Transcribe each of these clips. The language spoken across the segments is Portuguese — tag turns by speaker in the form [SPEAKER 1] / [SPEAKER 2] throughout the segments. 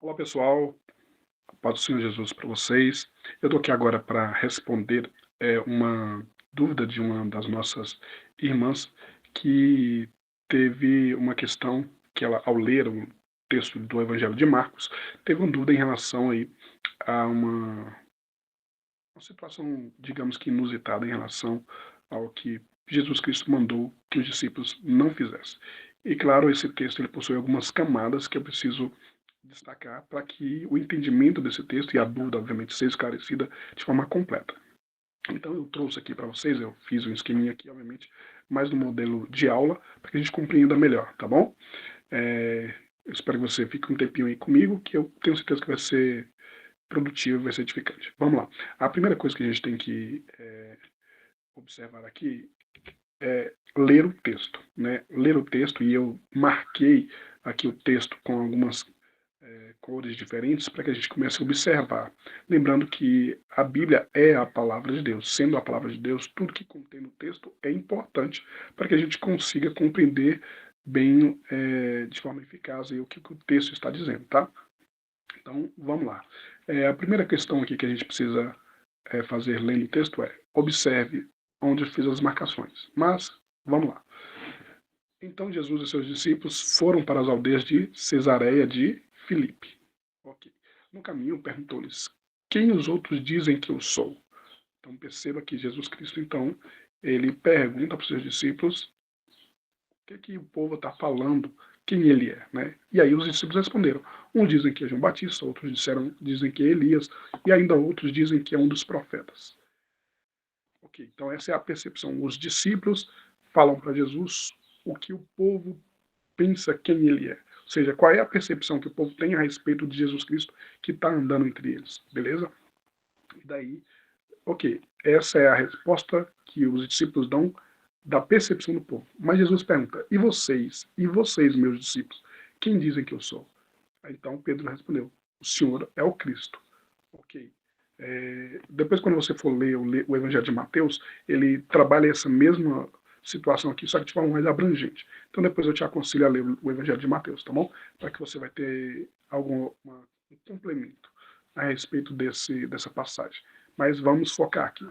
[SPEAKER 1] Olá pessoal, a paz do Senhor Jesus para vocês. Eu estou aqui agora para responder uma dúvida de uma das nossas irmãs que teve uma questão que ela, ao ler o texto do Evangelho de Marcos, teve uma dúvida em relação aí a uma situação, digamos que inusitada em relação ao que Jesus Cristo mandou que os discípulos não fizessem. E claro, esse texto ele possui algumas camadas que eu preciso destacar para que o entendimento desse texto e a dúvida, obviamente, seja esclarecida de forma completa. Então eu trouxe aqui para vocês, eu fiz um esqueminha aqui, obviamente, mais no modelo de aula, para que a gente compreenda melhor, tá bom? Eu espero que você fique um tempinho aí comigo, que eu tenho certeza que vai ser produtivo, vai ser edificante. Vamos lá. A primeira coisa que a gente tem que observar aqui é ler o texto, né? Ler o texto, e eu marquei aqui o texto com algumas cores diferentes para que a gente comece a observar. Lembrando que a Bíblia é a palavra de Deus. Sendo a palavra de Deus, tudo que contém no texto é importante para que a gente consiga compreender bem, de forma eficaz, aí, o que o texto está dizendo, tá? Então, vamos lá. A primeira questão aqui que a gente precisa fazer lendo o texto é: observe onde eu fiz as marcações. Mas, vamos lá. Então Jesus e seus discípulos foram para as aldeias de Cesareia de Filipe. Ok. No caminho perguntou-lhes: quem os outros dizem que eu sou? Então perceba que Jesus Cristo, então, ele pergunta para os seus discípulos o que o povo está falando, quem ele é, né? E aí os discípulos responderam. Uns dizem que é João Batista, outros dizem que é Elias, e ainda outros dizem que é um dos profetas. Ok, então essa é a percepção. Os discípulos falam para Jesus o que o povo pensa quem ele é. Ou seja, qual é a percepção que o povo tem a respeito de Jesus Cristo que está andando entre eles, beleza? E daí, ok, essa é a resposta que os discípulos dão da percepção do povo. Mas Jesus pergunta: e vocês? E vocês, meus discípulos? Quem dizem que eu sou? Então Pedro respondeu: o Senhor é o Cristo. Ok. Depois, quando você for ler o Evangelho de Mateus, ele trabalha essa mesma situação aqui, só que de forma mais abrangente. Então, depois eu te aconselho a ler o Evangelho de Mateus, tá bom? Para que você vai ter um complemento a respeito dessa passagem. Mas vamos focar aqui.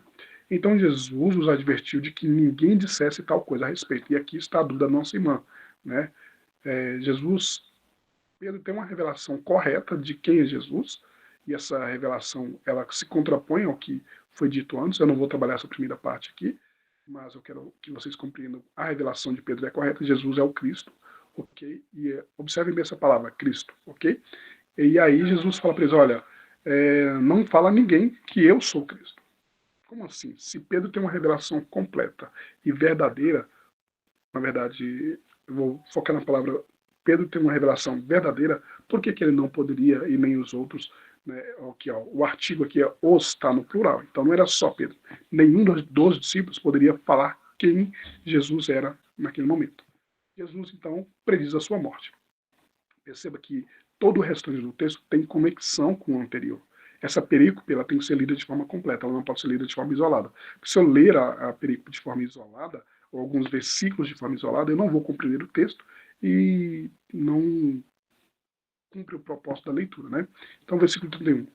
[SPEAKER 1] Então, Jesus os advertiu de que ninguém dissesse tal coisa a respeito. E aqui está a dúvida da nossa irmã, né? Pedro tem uma revelação correta de quem é Jesus, e essa revelação ela se contrapõe ao que foi dito antes. Eu não vou trabalhar essa primeira parte aqui, mas eu quero que vocês compreendam. A revelação de Pedro é correta, Jesus é o Cristo, ok? E observem bem essa palavra, Cristo, ok? E aí Jesus fala para eles: olha, não fala a ninguém que eu sou Cristo. Como assim? Se Pedro tem uma revelação completa e verdadeira, na verdade, eu vou focar na palavra, Pedro tem uma revelação verdadeira, por que ele não poderia, e nem os outros, né, aqui, ó, o artigo aqui é os, está no plural, então não era só Pedro. Nenhum dos discípulos poderia falar quem Jesus era naquele momento. Jesus, então, prediz a sua morte. Perceba que todo o restante do texto tem conexão com o anterior. Essa perícope ela tem que ser lida de forma completa, ela não pode ser lida de forma isolada. Porque se eu ler a perícope de forma isolada, ou alguns versículos de forma isolada, eu não vou compreender o texto e não cumpre o propósito da leitura, né? Então, versículo 31.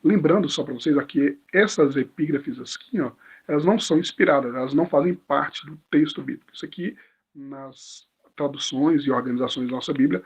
[SPEAKER 1] Lembrando só para vocês aqui, essas epígrafes aqui, ó, elas não são inspiradas, elas não fazem parte do texto bíblico. Isso aqui, nas traduções e organizações da nossa Bíblia,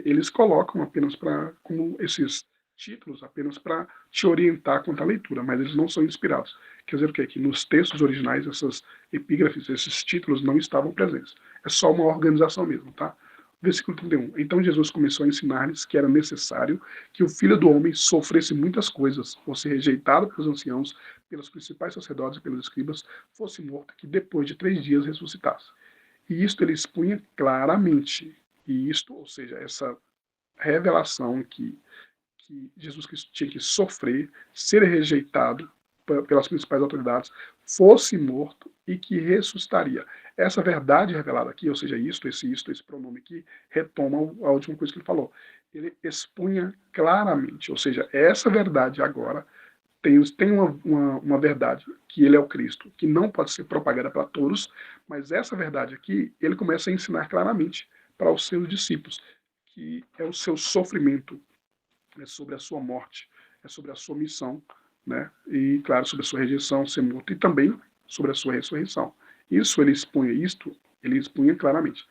[SPEAKER 1] eles colocam apenas como esses títulos, apenas para te orientar quanto à leitura, mas eles não são inspirados. Quer dizer o quê? Que nos textos originais, essas epígrafes, esses títulos não estavam presentes. É só uma organização mesmo, tá? Versículo 31. Então Jesus começou a ensinar-lhes que era necessário que o Filho do Homem sofresse muitas coisas, fosse rejeitado pelos anciãos, pelos principais sacerdotes e pelos escribas, fosse morto, que depois de 3 dias ressuscitasse. E isto ele expunha claramente. E isto, ou seja, essa revelação que Jesus Cristo tinha que sofrer, ser rejeitado pelas principais autoridades, fosse morto e que ressuscitaria. Essa verdade revelada aqui, ou seja, esse pronome aqui, retoma a última coisa que ele falou. Ele expunha claramente, ou seja, essa verdade agora tem uma verdade, que ele é o Cristo, que não pode ser propagada para todos, mas essa verdade aqui, ele começa a ensinar claramente para os seus discípulos, que é o seu sofrimento, é sobre a sua morte, é sobre a sua missão, né? E, claro, sobre a sua rejeição, ser morto, e também sobre a sua ressurreição. Isto ele expunha claramente.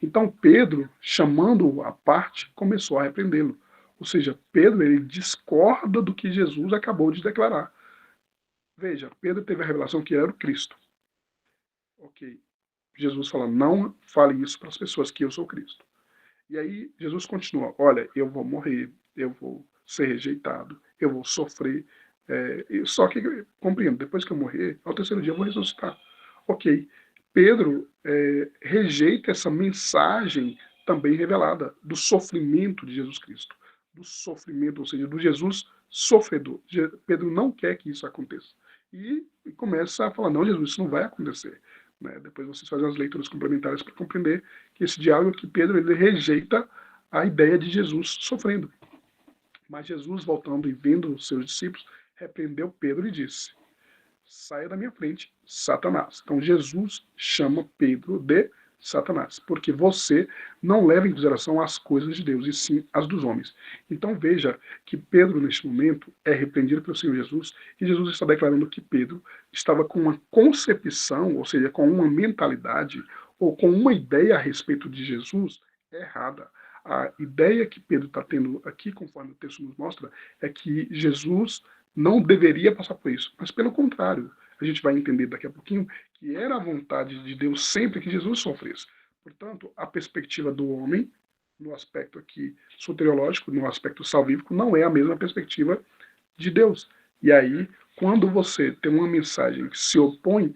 [SPEAKER 1] Então Pedro, chamando-o à parte, começou a repreendê-lo. Ou seja, Pedro ele discorda do que Jesus acabou de declarar. Veja, Pedro teve a revelação que era o Cristo. Ok. Jesus fala, não fale isso para as pessoas que eu sou Cristo. E aí Jesus continua, olha, eu vou morrer, eu vou ser rejeitado, eu vou sofrer, só que, compreendo, depois que eu morrer, ao terceiro dia eu vou ressuscitar. Ok, Pedro rejeita essa mensagem também revelada do sofrimento de Jesus Cristo, do sofrimento, ou seja, do Jesus sofredor. Pedro não quer que isso aconteça. E começa a falar, não, Jesus, isso não vai acontecer. Né? Depois vocês fazem as leituras complementares para compreender que esse diálogo que Pedro ele rejeita a ideia de Jesus sofrendo. Mas Jesus, voltando e vendo os seus discípulos, repreendeu Pedro e disse, saia da minha frente, Satanás. Então Jesus chama Pedro de Satanás, porque você não leva em consideração as coisas de Deus, e sim as dos homens. Então veja que Pedro, neste momento, é repreendido pelo Senhor Jesus, e Jesus está declarando que Pedro estava com uma concepção, ou seja, com uma mentalidade, ou com uma ideia a respeito de Jesus errada. A ideia que Pedro está tendo aqui, conforme o texto nos mostra, é que Jesus não deveria passar por isso, mas pelo contrário, a gente vai entender daqui a pouquinho que era a vontade de Deus sempre que Jesus sofresse. Portanto, a perspectiva do homem, no aspecto aqui soteriológico, no aspecto salvífico, não é a mesma perspectiva de Deus. E aí, quando você tem uma mensagem que se opõe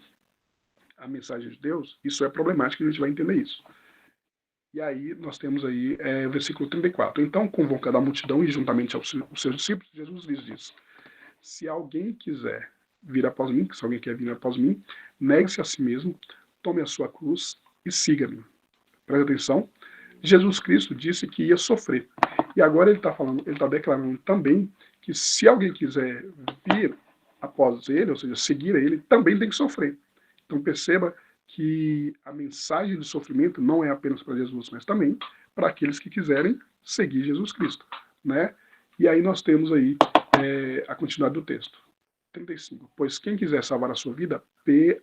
[SPEAKER 1] à mensagem de Deus, isso é problemático e a gente vai entender isso. E aí nós temos aí o versículo 34. Então, convocando a multidão e juntamente aos seus discípulos, Jesus lhes diz, se alguém quiser vir após mim, se alguém quer vir após mim, negue-se a si mesmo, tome a sua cruz e siga-me. Presta atenção, Jesus Cristo disse que ia sofrer. E agora ele está falando, ele está declarando também que se alguém quiser vir após ele, ou seja, seguir ele, também tem que sofrer. Então perceba que a mensagem de sofrimento não é apenas para Jesus, mas também para aqueles que quiserem seguir Jesus Cristo, né? E aí nós temos aí a continuidade do texto. 35. Pois quem quiser salvar a sua vida,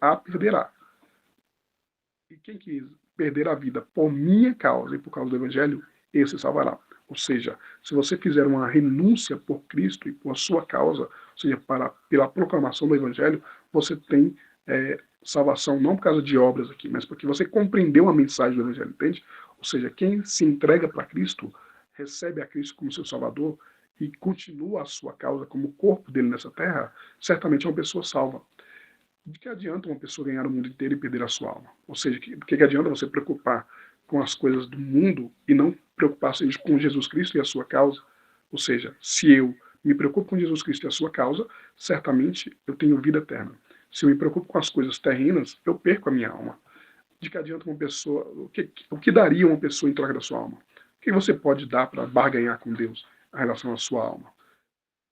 [SPEAKER 1] a perderá. E quem quis perder a vida por minha causa e por causa do Evangelho, esse salvará. Ou seja, se você fizer uma renúncia por Cristo e por sua causa, ou seja, pela proclamação do Evangelho, você tem salvação não por causa de obras aqui, mas porque você compreendeu a mensagem do Evangelho, entende? Ou seja, quem se entrega para Cristo, recebe a Cristo como seu Salvador e continua a sua causa como corpo dele nessa terra, certamente é uma pessoa salva. De que adianta uma pessoa ganhar o mundo inteiro e perder a sua alma? Ou seja, de que adianta você preocupar com as coisas do mundo e não preocupar-se com Jesus Cristo e a sua causa? Ou seja, se eu me preocupo com Jesus Cristo e a sua causa, certamente eu tenho vida eterna. Se eu me preocupo com as coisas terrenas, eu perco a minha alma. De que adianta uma pessoa... O que daria uma pessoa em troca da sua alma? O que você pode dar para barganhar com Deus em relação à sua alma?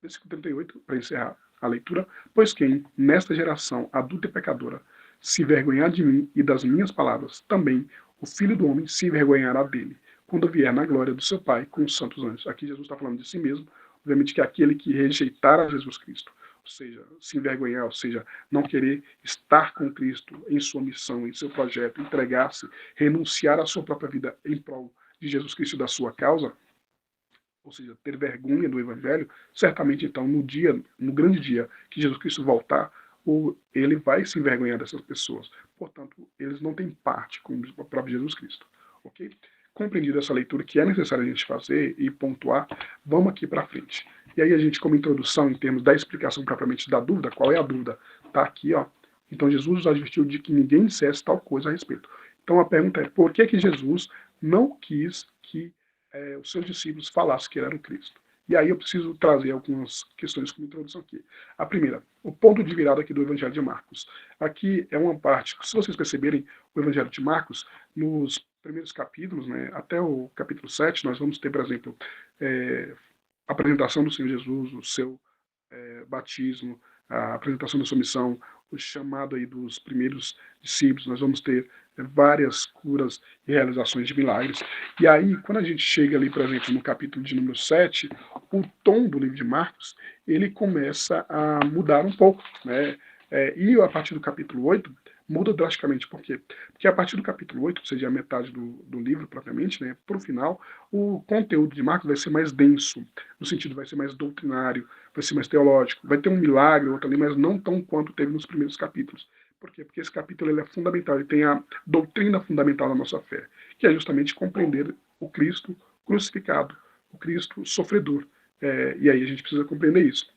[SPEAKER 1] Versículo 38, para encerrar a leitura. Pois quem, nesta geração adulta e pecadora, se vergonhar de mim e das minhas palavras, também o Filho do Homem se vergonhará dele, quando vier na glória do seu Pai com os santos anjos. Aqui Jesus está falando de si mesmo, obviamente que é aquele que rejeitar a Jesus Cristo, ou seja, se envergonhar, ou seja, não querer estar com Cristo em sua missão, em seu projeto, entregar-se, renunciar à sua própria vida em prol de Jesus Cristo e da sua causa, ou seja, ter vergonha do Evangelho, certamente então no grande dia que Jesus Cristo voltar, ele vai se envergonhar dessas pessoas. Portanto, eles não têm parte com o próprio Jesus Cristo. Ok? Compreendida essa leitura que é necessário a gente fazer e pontuar, vamos aqui para frente. E aí a gente, como introdução, em termos da explicação propriamente da dúvida, qual é a dúvida? Está aqui, ó. Então Jesus nos advertiu de que ninguém dissesse tal coisa a respeito. Então a pergunta é, por que Jesus não quis que os seus discípulos falassem que ele era o Cristo? E aí eu preciso trazer algumas questões como introdução aqui. A primeira, o ponto de virada aqui do Evangelho de Marcos. Aqui é uma parte, se vocês perceberem, o Evangelho de Marcos, nos primeiros capítulos, né, até o capítulo 7, nós vamos ter, por exemplo, a apresentação do Senhor Jesus, o seu batismo, a apresentação da sua missão, o chamado aí dos primeiros discípulos, nós vamos ter várias curas e realizações de milagres. E aí, quando a gente chega ali, por exemplo, no capítulo de número 7, o tom do livro de Marcos, ele começa a mudar um pouco, né? E a partir do capítulo 8 muda drasticamente. Por quê? Porque a partir do capítulo 8, ou seja, a metade do livro propriamente, né, para o final, o conteúdo de Marcos vai ser mais denso, no sentido vai ser mais doutrinário, vai ser mais teológico, vai ter um milagre, outro ali, mas não tão quanto teve nos primeiros capítulos. Por quê? Porque esse capítulo ele é fundamental, ele tem a doutrina fundamental da nossa fé, que é justamente compreender o Cristo crucificado, o Cristo sofredor. E aí a gente precisa compreender isso.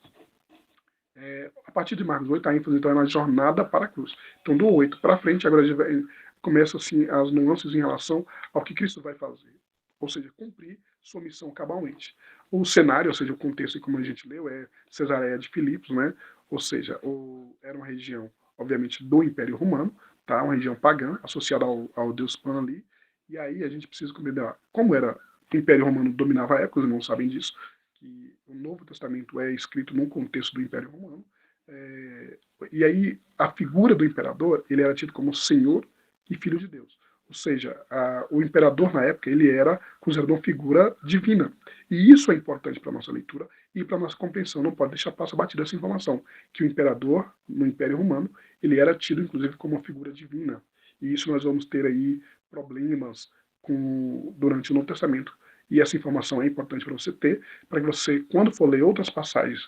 [SPEAKER 1] A partir de Marcos 8, a ênfase então é na jornada para a cruz. Então, do 8 para frente, agora a gente começa assim, as nuances em relação ao que Cristo vai fazer. Ou seja, cumprir sua missão cabalmente. O cenário, ou seja, o contexto, como a gente leu, é Cesareia de Filipos, né? Ou seja, era uma região, obviamente, do Império Romano, tá? Uma região pagã, associada ao deus Pan ali. E aí a gente precisa compreender como era o Império Romano dominava a época, os irmãos sabem disso, que o Novo Testamento é escrito num contexto do Império Romano. E aí a figura do imperador, ele era tido como senhor e filho de Deus. Ou seja, o imperador na época, ele era considerado uma figura divina. E isso é importante para a nossa leitura e para a nossa compreensão. Não pode deixar passar batida essa informação, que o imperador, no Império Romano, ele era tido, inclusive, como uma figura divina. E isso nós vamos ter aí problemas durante o Novo Testamento. E essa informação é importante para você ter, para que você, quando for ler outras passagens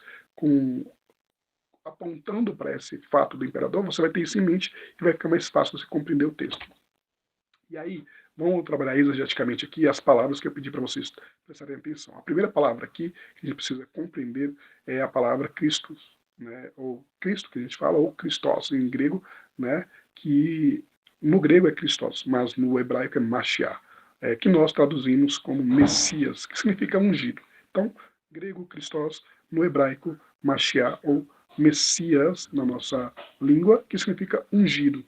[SPEAKER 1] apontando para esse fato do imperador, você vai ter isso em mente e vai ficar mais fácil você compreender o texto. E aí, vamos trabalhar exegeticamente aqui as palavras que eu pedi para vocês prestarem atenção. A primeira palavra aqui que a gente precisa compreender é a palavra Christus, né? Ou Cristo que a gente fala, ou Christos em grego, né? Que no grego é Christos, mas no hebraico é Mashiach, que nós traduzimos como Messias, que significa ungido. Então, grego Christos, no hebraico Mashiach ou Messias na nossa língua, que significa ungido.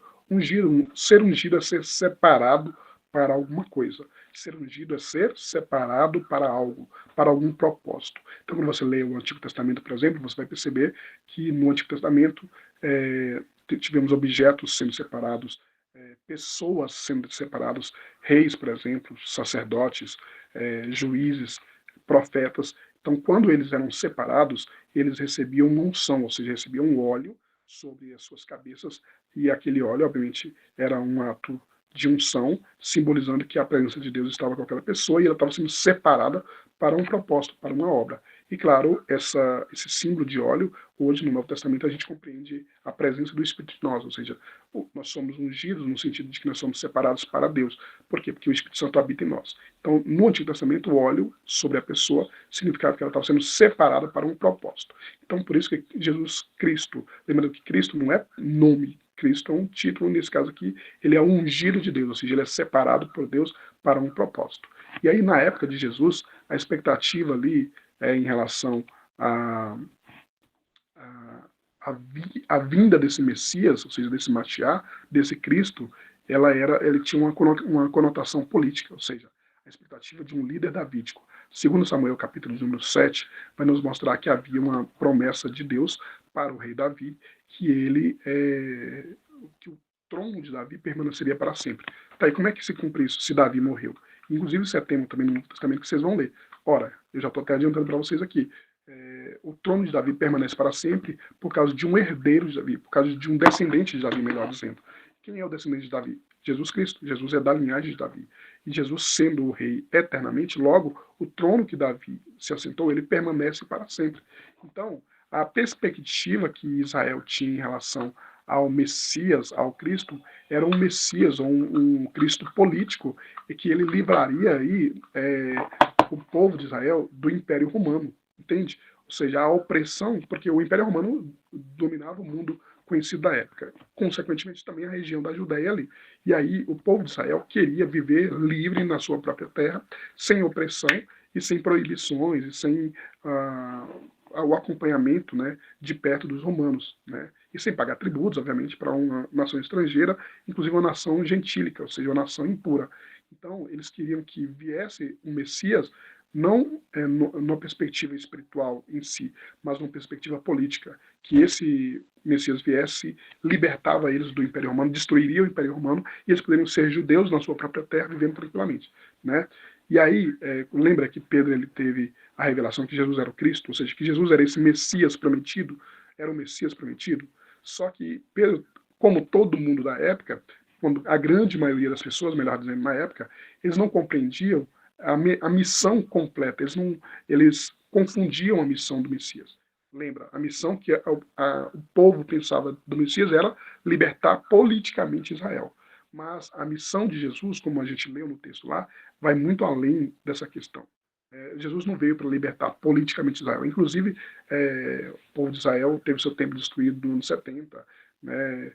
[SPEAKER 1] Ser ungido é ser separado para alguma coisa. Ser ungido é ser separado para algo, para algum propósito. Então, quando você lê o Antigo Testamento, por exemplo, você vai perceber que no Antigo Testamento tivemos objetos sendo separados, pessoas sendo separadas, reis, por exemplo, sacerdotes, juízes, profetas. Então, quando eles eram separados, eles recebiam unção, ou seja, recebiam um óleo sobre as suas cabeças, e aquele óleo, obviamente, era um ato de unção, simbolizando que a presença de Deus estava com aquela pessoa e ela estava sendo separada para um propósito, para uma obra. E claro, esse símbolo de óleo, hoje no Novo Testamento a gente compreende a presença do Espírito em nós, ou seja, nós somos ungidos no sentido de que nós somos separados para Deus. Por quê? Porque o Espírito Santo habita em nós. Então, no Antigo Testamento, o óleo sobre a pessoa significava que ela estava sendo separada para um propósito. Então, por isso que Jesus Cristo, lembrando que Cristo não é nome, Cristo é um título, nesse caso aqui, ele é um ungido de Deus, ou seja, ele é separado por Deus para um propósito. E aí, na época de Jesus, a expectativa ali em relação a vinda desse Messias, ou seja, desse Mashiach, desse Cristo, ele tinha uma conotação política, ou seja, a expectativa de um líder davídico. Segundo Samuel, capítulo número 7, vai nos mostrar que havia uma promessa de Deus para o rei Davi, que o trono de Davi permaneceria para sempre. Tá, e como é que se cumpre isso se Davi morreu? Inclusive, isso é tema também no Novo Testamento que vocês vão ler. Ora, eu já estou até adiantando para vocês aqui. O trono de Davi permanece para sempre por causa de um herdeiro de Davi, por causa de um descendente de Davi, melhor dizendo. Quem é o descendente de Davi? Jesus Cristo. Jesus é da linhagem de Davi. E Jesus, sendo o rei eternamente, logo, o trono que Davi se assentou, ele permanece para sempre. Então, a perspectiva que Israel tinha em relação ao Messias, ao Cristo, era um Messias, ou um Cristo político, e que ele livraria aí o povo de Israel do Império Romano, entende? Ou seja, a opressão, porque o Império Romano dominava o mundo conhecido da época, consequentemente também a região da Judéia ali. E aí o povo de Israel queria viver livre na sua própria terra, sem opressão e sem proibições, e sem o acompanhamento, né, de perto dos romanos, né, e sem pagar tributos, obviamente, para uma nação estrangeira, inclusive uma nação gentílica, ou seja, uma nação impura. Então, eles queriam que viesse um Messias, não numa perspectiva espiritual em si, mas numa perspectiva política, que esse Messias viesse, libertava eles do Império Romano, destruiria o Império Romano, e eles poderiam ser judeus na sua própria terra, vivendo tranquilamente, né? E aí, lembra que Pedro ele teve a revelação que Jesus era o Cristo, ou seja, que Jesus era esse Messias prometido, era o Messias prometido. Só que Pedro, como todo mundo da época, quando a grande maioria das pessoas, melhor dizendo, na época, eles não compreendiam a missão completa, eles confundiam a missão do Messias. Lembra, a missão que o povo pensava do Messias era libertar politicamente Israel. Mas a missão de Jesus, como a gente leu no texto lá, vai muito além dessa questão. Jesus não veio para libertar politicamente Israel. Inclusive, o povo de Israel teve seu tempo destruído no ano 70, né?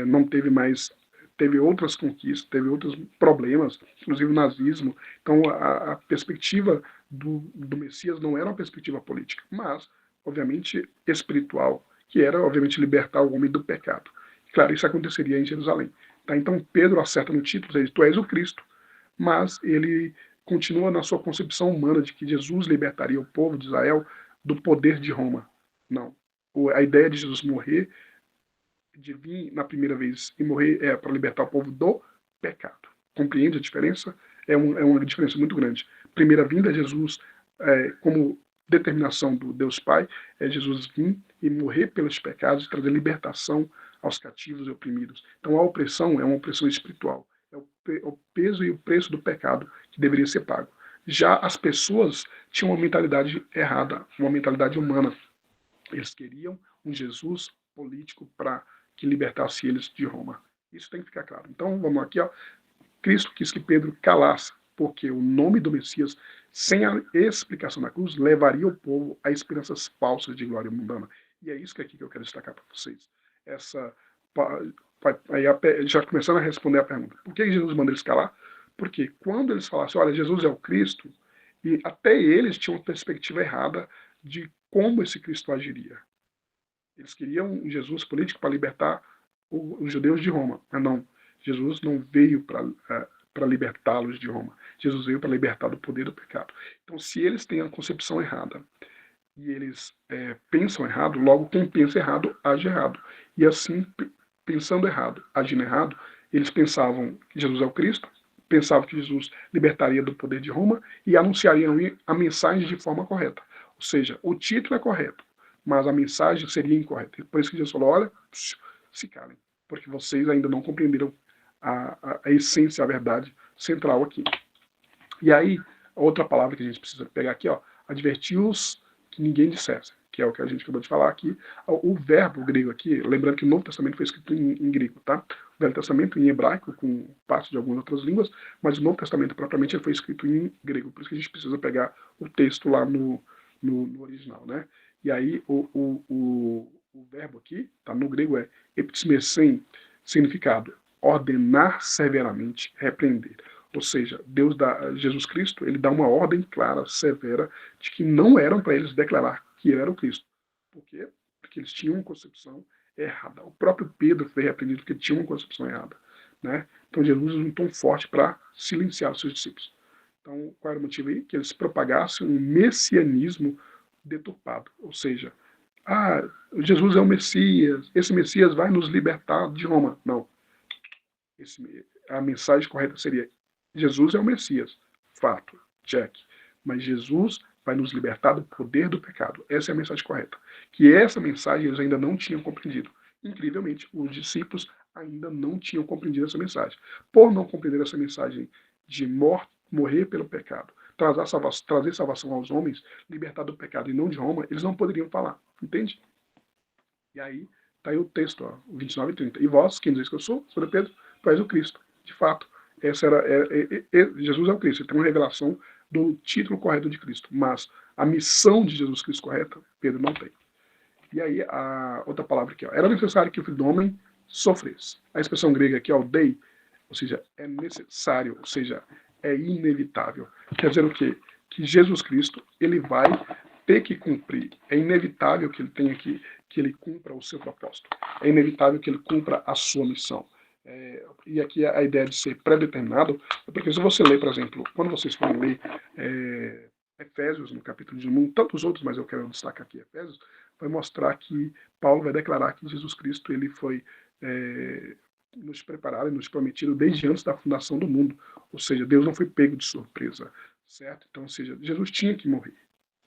[SPEAKER 1] Não teve mais, teve outras conquistas, teve outros problemas, inclusive o nazismo. Então, a perspectiva do Messias não era uma perspectiva política, mas, obviamente, espiritual, que era, obviamente, libertar o homem do pecado. Claro, isso aconteceria em Jerusalém. Tá? Então, Pedro acerta no título, ele diz, tu és o Cristo, mas ele continua na sua concepção humana de que Jesus libertaria o povo de Israel do poder de Roma. Não. A ideia de Jesus morrer, de vir na primeira vez e morrer é para libertar o povo do pecado. Compreende a diferença? É uma diferença muito grande. Primeira vinda, Jesus, como determinação do Deus Pai, é Jesus vir e morrer pelos pecados e trazer libertação aos cativos e oprimidos. Então a opressão é uma opressão espiritual. O peso e o preço do pecado que deveria ser pago. Já as pessoas tinham uma mentalidade errada, uma mentalidade humana. Eles queriam um Jesus político para que libertasse eles de Roma. Isso tem que ficar claro. Então, vamos aqui, ó. Cristo quis que Pedro calasse, porque o nome do Messias, sem a explicação da cruz, levaria o povo a esperanças falsas de glória mundana. E é isso que aqui que eu quero destacar para vocês. Essa, aí, já começando a responder a pergunta, por que Jesus mandou eles calar? Porque quando eles falassem, olha, Jesus é o Cristo, e até eles tinham uma perspectiva errada de como esse Cristo agiria. Eles queriam um Jesus político para libertar os judeus de Roma. Mas não, Jesus não veio para libertá-los de Roma. Jesus veio para libertar do poder do pecado. Então, se eles têm a concepção errada e eles pensam errado, logo quem pensa errado age errado. E assim, pensando errado, agindo errado, eles pensavam que Jesus é o Cristo, pensavam que Jesus libertaria do poder de Roma e anunciariam a mensagem de forma correta. Ou seja, o título é correto, mas a mensagem seria incorreta. Por isso que Jesus falou, olha, se calem, porque vocês ainda não compreenderam a essência, a verdade central aqui. E aí, outra palavra que a gente precisa pegar aqui, ó, advertiu-os que ninguém dissesse, que é o que a gente acabou de falar aqui. O verbo grego aqui, lembrando que o Novo Testamento foi escrito em grego, tá? O Velho Testamento em hebraico, com parte de algumas outras línguas, mas o Novo Testamento propriamente foi escrito em grego, por isso que a gente precisa pegar o texto lá no original, né? E aí o verbo aqui, tá, no grego é epismesen, significado ordenar severamente, repreender. Ou seja, Jesus Cristo, ele dá uma ordem clara, severa, de que não eram para eles declarar que ele era o Cristo. Por quê? Porque eles tinham uma concepção errada. O próprio Pedro foi repreendido porque tinha uma concepção errada. Né? Então Jesus usou um tom forte para silenciar os seus discípulos. Então, qual era o motivo aí? Que eles propagassem um messianismo deturpado. Ou seja, Jesus é o Messias, esse Messias vai nos libertar de Roma. Não. A mensagem correta seria: Jesus é o Messias, fato, check. Mas Jesus vai nos libertar do poder do pecado. Essa é a mensagem correta. Que essa mensagem eles ainda não tinham compreendido. Incrivelmente, os discípulos ainda não tinham compreendido essa mensagem. Por não compreender essa mensagem de morrer pelo pecado, trazer salvação aos homens, libertar do pecado e não de Roma, eles não poderiam falar. Entende? E aí, está aí o texto, ó, 29 e 30. E vós, quem diz que eu sou? Sou de Pedro, tu és o Cristo. De fato, essa Jesus é o Cristo. Ele tem uma revelação do título correto de Cristo. Mas a missão de Jesus Cristo correta, Pedro não tem. E aí, a outra palavra aqui, ó, era necessário que o filho do homem sofresse. A expressão grega aqui, ó, dei, ou seja, é necessário, ou seja, é inevitável. Quer dizer o quê? Que Jesus Cristo, ele vai ter que cumprir. É inevitável que ele tenha que ele cumpra o seu propósito. É inevitável que ele cumpra a sua missão. E aqui a ideia de ser pré-determinado, porque se você ler, por exemplo, quando vocês forem ler Efésios, no capítulo de 1, tantos outros, mas eu quero destacar aqui Efésios, vai mostrar que Paulo vai declarar que Jesus Cristo ele foi nos preparado e nos prometido desde antes da fundação do mundo. Ou seja, Deus não foi pego de surpresa. certo? Então, ou seja, Jesus tinha que morrer.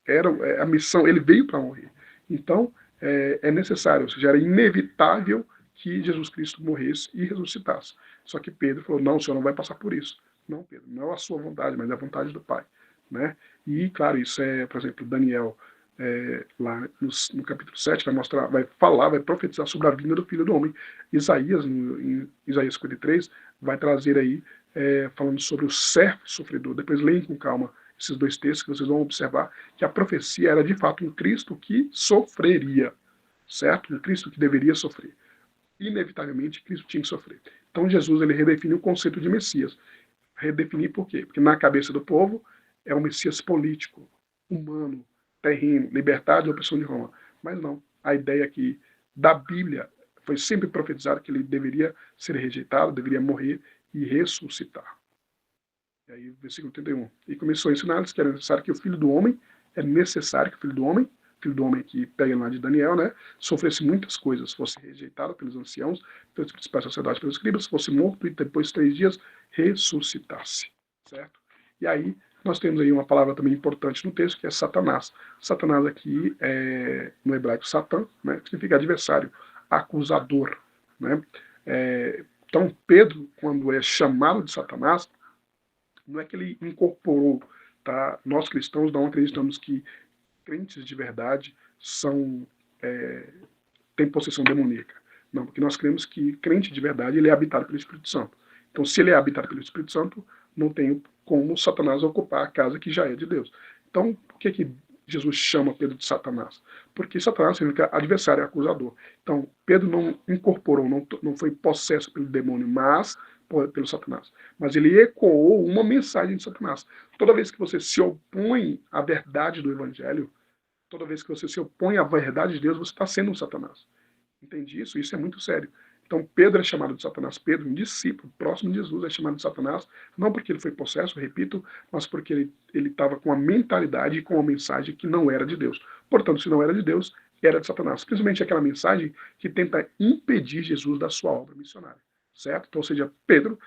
[SPEAKER 1] Era a missão, ele veio para morrer. Então, é necessário, ou seja, era inevitável que Jesus Cristo morresse e ressuscitasse. Só que Pedro falou, não, o senhor não vai passar por isso. Não, Pedro, não é a sua vontade, mas é a vontade do Pai. Né? E, claro, isso é, por exemplo, Daniel, lá no capítulo 7, vai mostrar, vai falar, vai profetizar sobre a vinda do Filho do Homem. Isaías, em Isaías 53, vai trazer aí, falando sobre o servo sofredor. Depois leem com calma esses dois textos, que vocês vão observar que a profecia era de fato um Cristo que sofreria, certo? Um Cristo que deveria sofrer. Inevitavelmente, Cristo tinha que sofrer. Então, Jesus ele redefiniu o conceito de Messias. Redefinir por quê? Porque na cabeça do povo é um Messias político, humano, terreno, liberdade e opressão de Roma. Mas não. A ideia aqui da Bíblia foi sempre profetizado que ele deveria ser rejeitado, deveria morrer e ressuscitar. E aí, versículo 31. E começou a ensinar-lhes que era necessário que o Filho do Homem, é necessário que o Filho do Homem que pega lá de Daniel, né, sofresse muitas coisas, fosse rejeitado pelos anciãos, pelos principais sacerdotes, pelos escribas, fosse morto e depois de 3 dias ressuscitasse, certo? E aí, nós temos aí uma palavra também importante no texto, que é Satanás. Satanás aqui, no hebraico, Satã, né, que significa adversário, acusador, né? Então, Pedro, quando é chamado de Satanás, não é que ele incorporou, tá? Nós cristãos não acreditamos que crentes de verdade têm possessão demoníaca. Não, porque nós cremos que crente de verdade ele é habitado pelo Espírito Santo. Então, se ele é habitado pelo Espírito Santo, não tem como Satanás ocupar a casa que já é de Deus. Então, por que Jesus chama Pedro de Satanás? Porque Satanás significa adversário, acusador. Então, Pedro não incorporou, não foi possesso pelo demônio, mas pelo Satanás. Mas ele ecoou uma mensagem de Satanás. Toda vez que você se opõe à verdade do Evangelho, toda vez que você se opõe à verdade de Deus, você está sendo um Satanás. Entende isso? Isso é muito sério. Então, Pedro é chamado de Satanás. Pedro, um discípulo próximo de Jesus, é chamado de Satanás, não porque ele foi possesso, repito, mas porque ele estava com a mentalidade e com a mensagem que não era de Deus. Portanto, se não era de Deus, era de Satanás. Principalmente aquela mensagem que tenta impedir Jesus da sua obra missionária. Certo? Então, ou seja, Pedro,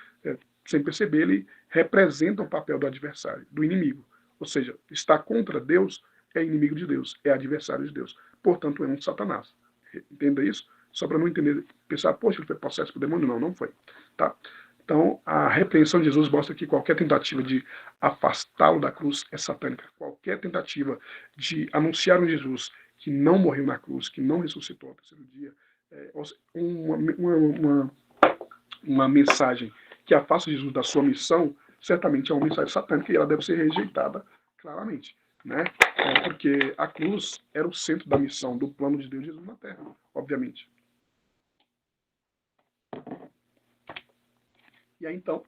[SPEAKER 1] sem perceber, ele representa o papel do adversário, do inimigo. Ou seja, está contra Deus é inimigo de Deus, é adversário de Deus. Portanto, é um Satanás. Entenda isso? Só para não entender, pensar, poxa, ele foi possesso por demônio. Não, não foi. Tá? Então, a repreensão de Jesus mostra que qualquer tentativa de afastá-lo da cruz é satânica. Qualquer tentativa de anunciar um Jesus que não morreu na cruz, que não ressuscitou ao terceiro dia, uma mensagem que afasta Jesus da sua missão, certamente é uma mensagem satânica e ela deve ser rejeitada claramente. Né? Porque a cruz era o centro da missão, do plano de Deus de Jesus na Terra, obviamente. E aí, então,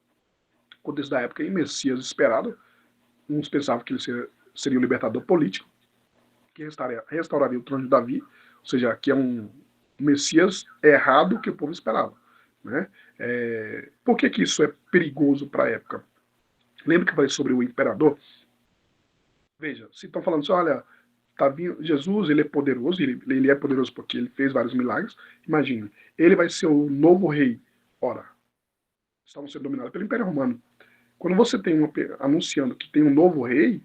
[SPEAKER 1] contexto da época, em Messias esperado, uns pensavam que ele seria um libertador político, que restauraria o trono de Davi, ou seja, que é um Messias errado que o povo esperava. Né? Por que isso é perigoso para a época? Lembra que eu falei sobre o imperador? Veja, se estão falando assim, olha, tá vindo, Jesus, ele é poderoso, ele é poderoso porque ele fez vários milagres. Imagine, ele vai ser o novo rei. Ora, estavam sendo dominados pelo Império Romano. Quando você tem anunciando que tem um novo rei,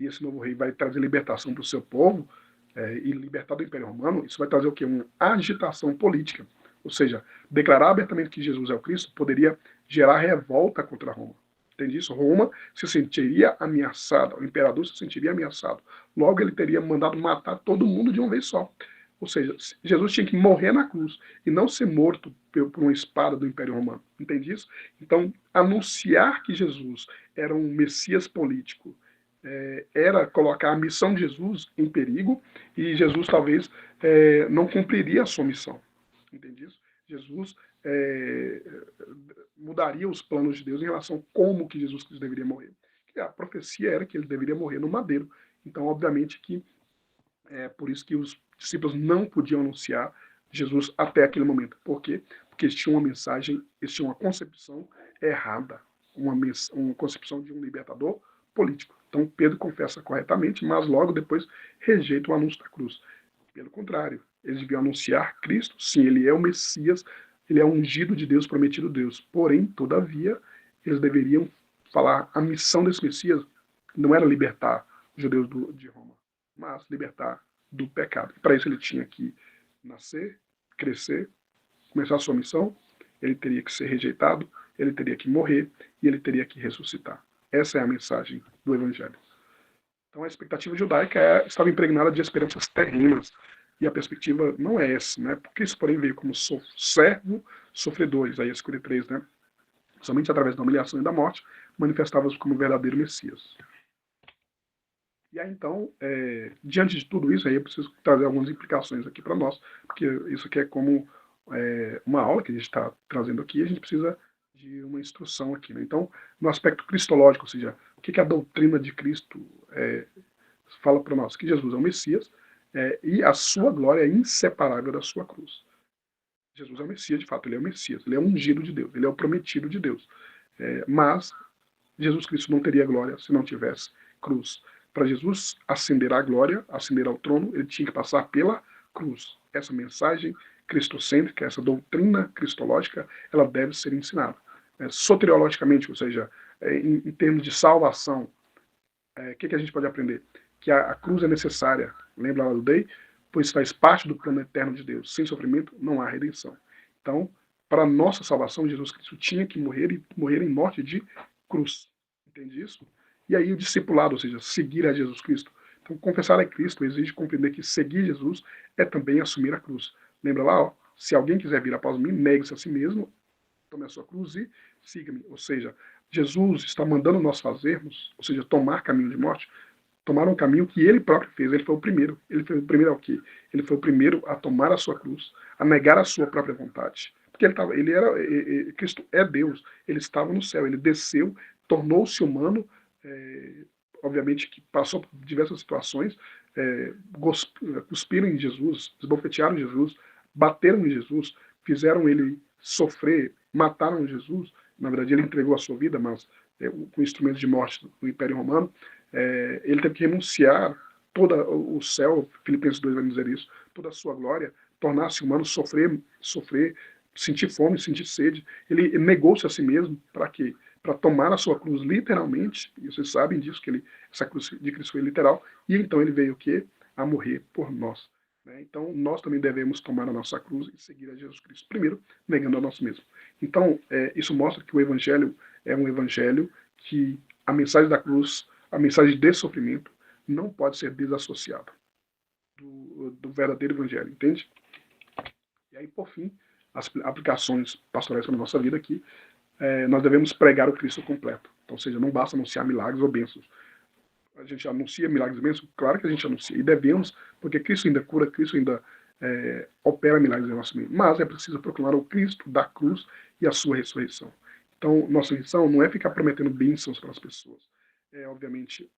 [SPEAKER 1] e esse novo rei vai trazer libertação para o seu povo, e libertar do Império Romano, isso vai trazer o quê? Uma agitação política. Ou seja, declarar abertamente que Jesus é o Cristo poderia gerar revolta contra Roma. Entende isso? Roma se sentiria ameaçada, o imperador se sentiria ameaçado. Logo, ele teria mandado matar todo mundo de uma vez só. Ou seja, Jesus tinha que morrer na cruz e não ser morto por uma espada do Império Romano. Entende isso? Então, anunciar que Jesus era um Messias político era colocar a missão de Jesus em perigo e Jesus talvez não cumpriria a sua missão. Entende isso? Jesus mudaria os planos de Deus em relação a como que Jesus Cristo deveria morrer. A profecia era que ele deveria morrer no madeiro. Então, obviamente que é por isso que os discípulos não podiam anunciar Jesus até aquele momento. Por quê? Porque eles tinham uma mensagem, eles tinham uma concepção errada, uma concepção de um libertador político. Então Pedro confessa corretamente, mas logo depois rejeita o anúncio da cruz. Pelo contrário, eles deviam anunciar Cristo, sim, ele é o Messias, ele é o ungido de Deus, prometido Deus. Porém, todavia, eles deveriam falar a missão desse Messias não era libertar os judeus de Roma, mas libertar do pecado. Para isso ele tinha que nascer, crescer, começar a sua missão, ele teria que ser rejeitado, ele teria que morrer e ele teria que ressuscitar. Essa é a mensagem do Evangelho. Então a expectativa judaica estava impregnada de esperanças terrenas, e a perspectiva não é essa, né? Porque isso, porém, veio como servo sofredor, Isaías 53, né? Somente através da humilhação e da morte, manifestava-se como verdadeiro Messias. E aí, então, diante de tudo isso, aí eu preciso trazer algumas implicações aqui para nós, porque isso aqui é como uma aula que a gente está trazendo aqui, e a gente precisa de uma instrução aqui. Né? Então, no aspecto cristológico, ou seja, o que a doutrina de Cristo fala para nós? Que Jesus é o Messias e a sua glória é inseparável da sua cruz. Jesus é o Messias, de fato, ele é o Messias, ele é o ungido de Deus, ele é o prometido de Deus. Mas Jesus Cristo não teria glória se não tivesse cruz. Para Jesus ascender à glória, ascender ao trono, ele tinha que passar pela cruz. Essa mensagem cristocêntrica, essa doutrina cristológica, ela deve ser ensinada. Soteriologicamente, ou seja, em termos de salvação, o que a gente pode aprender? Que a cruz é necessária, lembra lá do Day? Pois faz parte do plano eterno de Deus. Sem sofrimento não há redenção. Então, para a nossa salvação, Jesus Cristo tinha que morrer e morrer em morte de cruz. Entende isso? E aí o discipulado, ou seja, seguir a Jesus Cristo. Então, confessar a Cristo exige compreender que seguir Jesus é também assumir a cruz. Lembra lá, ó, se alguém quiser vir após mim, negue-se a si mesmo, tome a sua cruz e siga-me. Ou seja, Jesus está mandando nós fazermos, ou seja, tomar caminho de morte, tomar um caminho que ele próprio fez. Ele foi o primeiro. Ele foi o primeiro ao quê? Ele foi o primeiro a tomar a sua cruz, a negar a sua própria vontade. Porque Cristo é Deus. Ele estava no céu. Ele desceu, tornou-se humano. Obviamente que passou por diversas situações. Cuspiram em Jesus, esbofetearam Jesus, bateram em Jesus, fizeram ele sofrer, mataram Jesus. Na verdade, ele entregou a sua vida, mas com instrumentos de morte do Império Romano. Ele teve que renunciar todo o céu, Filipenses 2 vai dizer isso, toda a sua glória, tornar-se humano, sofrer, sentir fome, sentir sede. Ele negou-se a si mesmo para quê? Para tomar a sua cruz literalmente, e vocês sabem disso, que essa cruz de Cristo foi literal, e então ele veio o quê? A morrer por nós. Né? Então nós também devemos tomar a nossa cruz e seguir a Jesus Cristo. Primeiro, negando a nós mesmos. Então, isso mostra que o Evangelho é um Evangelho que a mensagem da cruz, a mensagem de sofrimento, não pode ser desassociada do verdadeiro Evangelho, entende? E aí, por fim, as aplicações pastorais para a nossa vida aqui, nós devemos pregar o Cristo completo. Então, ou seja, não basta anunciar milagres ou bênçãos. A gente anuncia milagres e bênçãos? Claro que a gente anuncia, e devemos, porque Cristo ainda cura, Cristo ainda opera milagres em nosso meio. Mas é preciso proclamar o Cristo da cruz e a sua ressurreição. Então, nossa missão não é ficar prometendo bênçãos para as pessoas. Obviamente,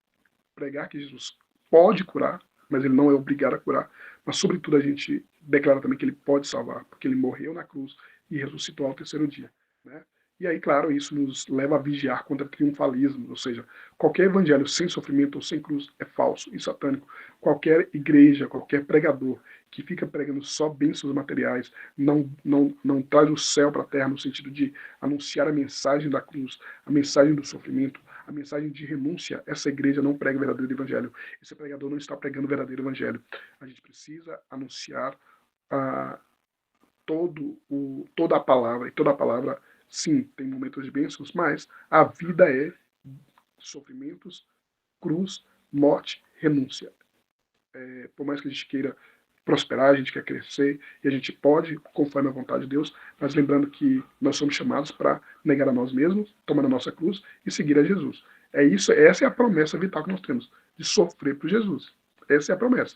[SPEAKER 1] pregar que Jesus pode curar, mas ele não é obrigado a curar. Mas, sobretudo, a gente declara também que ele pode salvar, porque ele morreu na cruz e ressuscitou ao terceiro dia. Né? E aí, claro, isso nos leva a vigiar contra triunfalismo, ou seja, qualquer evangelho sem sofrimento ou sem cruz é falso e satânico. Qualquer igreja, qualquer pregador que fica pregando só bênçãos materiais, não traz o céu para a terra no sentido de anunciar a mensagem da cruz, a mensagem do sofrimento, a mensagem de renúncia. Essa igreja não prega o verdadeiro evangelho. Esse pregador não está pregando o verdadeiro evangelho. A gente precisa anunciar toda a palavra, e toda a palavra, sim, tem momentos de bênçãos, mas a vida é sofrimentos, cruz, morte, renúncia. Por mais que a gente queira prosperar, a gente quer crescer, e a gente pode, conforme a vontade de Deus, mas lembrando que nós somos chamados para negar a nós mesmos, tomar a nossa cruz e seguir a Jesus. Essa é a promessa vital que nós temos, de sofrer por Jesus. Essa é a promessa.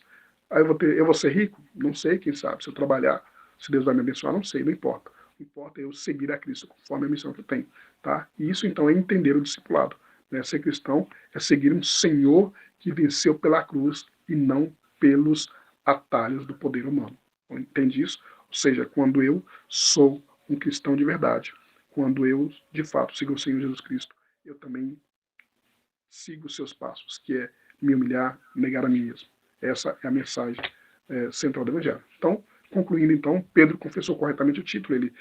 [SPEAKER 1] Aí eu vou ser rico? Não sei, quem sabe. Se eu trabalhar, se Deus vai me abençoar, não sei, não importa. O que importa é eu seguir a Cristo conforme a missão que eu tenho. Tá? E isso, então, é entender o discipulado. Né? Ser cristão é seguir um Senhor que venceu pela cruz e não pelos atalhos do poder humano. Entende isso? Ou seja, quando eu sou um cristão de verdade, quando eu, de fato, sigo o Senhor Jesus Cristo, eu também sigo os seus passos, que é me humilhar, negar a mim mesmo. Essa é a mensagem central do Evangelho. Então, concluindo então, Pedro confessou corretamente o título, ele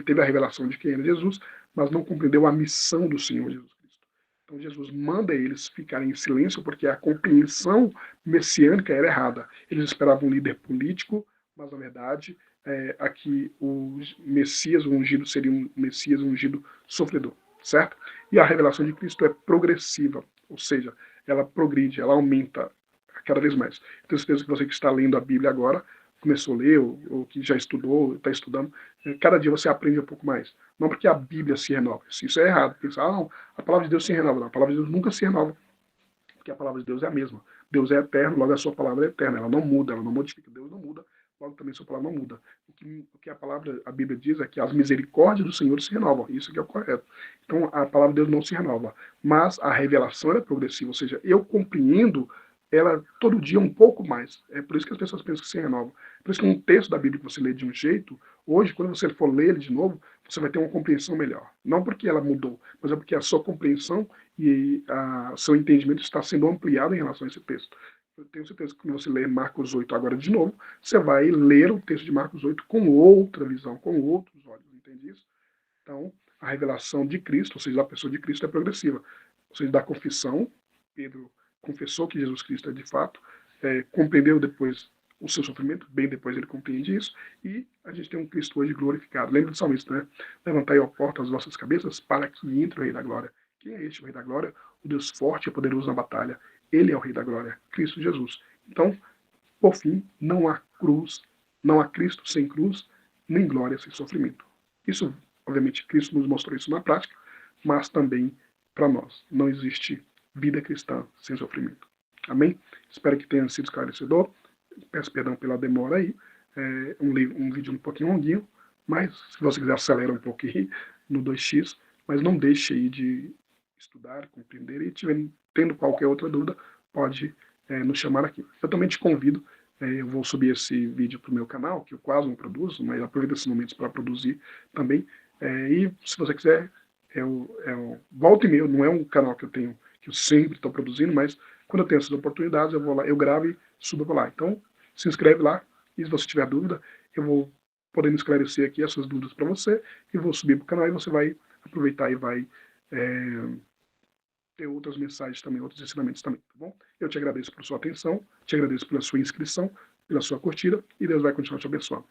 [SPEAKER 1] teve a revelação de quem era Jesus, mas não compreendeu a missão do Senhor Jesus Cristo. Então Jesus manda eles ficarem em silêncio porque a compreensão messiânica era errada. Eles esperavam um líder político, mas na verdade aqui o Messias o ungido seria um Messias ungido sofredor, certo? E a revelação de Cristo é progressiva, ou seja, ela progride, ela aumenta cada vez mais. Eu tenho certeza que você que está lendo a Bíblia agora, começou a ler, ou que já estudou, está estudando, cada dia você aprende um pouco mais. Não porque a Bíblia se renova. Isso é errado. Pensar, não, a palavra de Deus se renova. Não, a palavra de Deus nunca se renova, porque a palavra de Deus é a mesma. Deus é eterno, logo a sua palavra é eterna. Ela não muda, ela não modifica. Deus não muda, logo também a sua palavra não muda. O que a Bíblia diz é que as misericórdias do Senhor se renovam. Isso que é o correto. Então, a palavra de Deus não se renova. Mas a revelação é progressiva, ou seja, eu compreendo ela todo dia um pouco mais. É por isso que as pessoas pensam que se renova. Por isso que um texto da Bíblia que você lê de um jeito, hoje, quando você for ler ele de novo, você vai ter uma compreensão melhor. Não porque ela mudou, mas é porque a sua compreensão e seu entendimento está sendo ampliado em relação a esse texto. Eu tenho certeza que quando você ler Marcos 8 agora de novo, você vai ler o texto de Marcos 8 com outra visão, com outros olhos, entende isso? Então, a revelação de Cristo, ou seja, a pessoa de Cristo é progressiva. Ou seja, da confissão, Pedro confessou que Jesus Cristo é de fato, compreendeu depois o seu sofrimento, bem depois ele compreende isso, e a gente tem um Cristo hoje glorificado. Lembra do salmista, né? Levantai, ó porta, as vossas cabeças, para que entre o Rei da Glória. Quem é este, o Rei da Glória? O Deus forte e poderoso na batalha. Ele é o Rei da Glória, Cristo Jesus. Então, por fim, não há cruz, não há Cristo sem cruz, nem glória sem sofrimento. Isso, obviamente, Cristo nos mostrou isso na prática, mas também para nós. Não existe vida cristã sem sofrimento. Amém? Espero que tenha sido esclarecedor. Peço perdão pela demora aí. É um vídeo um pouquinho longuinho, mas se você quiser acelera um pouquinho no 2x, mas não deixe aí de estudar, compreender e tendo qualquer outra dúvida, pode nos chamar aqui. Eu também te convido, eu vou subir esse vídeo para o meu canal, que eu quase não produzo, mas aproveito esses momentos para produzir também. E se você quiser, volta e meia, não é um canal que eu tenho, que eu sempre estou produzindo, mas quando eu tenho essas oportunidades, eu vou lá, eu gravo e subo para lá. Então, se inscreve lá, e se você tiver dúvida, eu vou podendo esclarecer aqui essas dúvidas para você, e vou subir para o canal e você vai aproveitar e vai ter outras mensagens também, outros ensinamentos também, tá bom? Eu te agradeço por sua atenção, te agradeço pela sua inscrição, pela sua curtida, e Deus vai continuar te abençoando.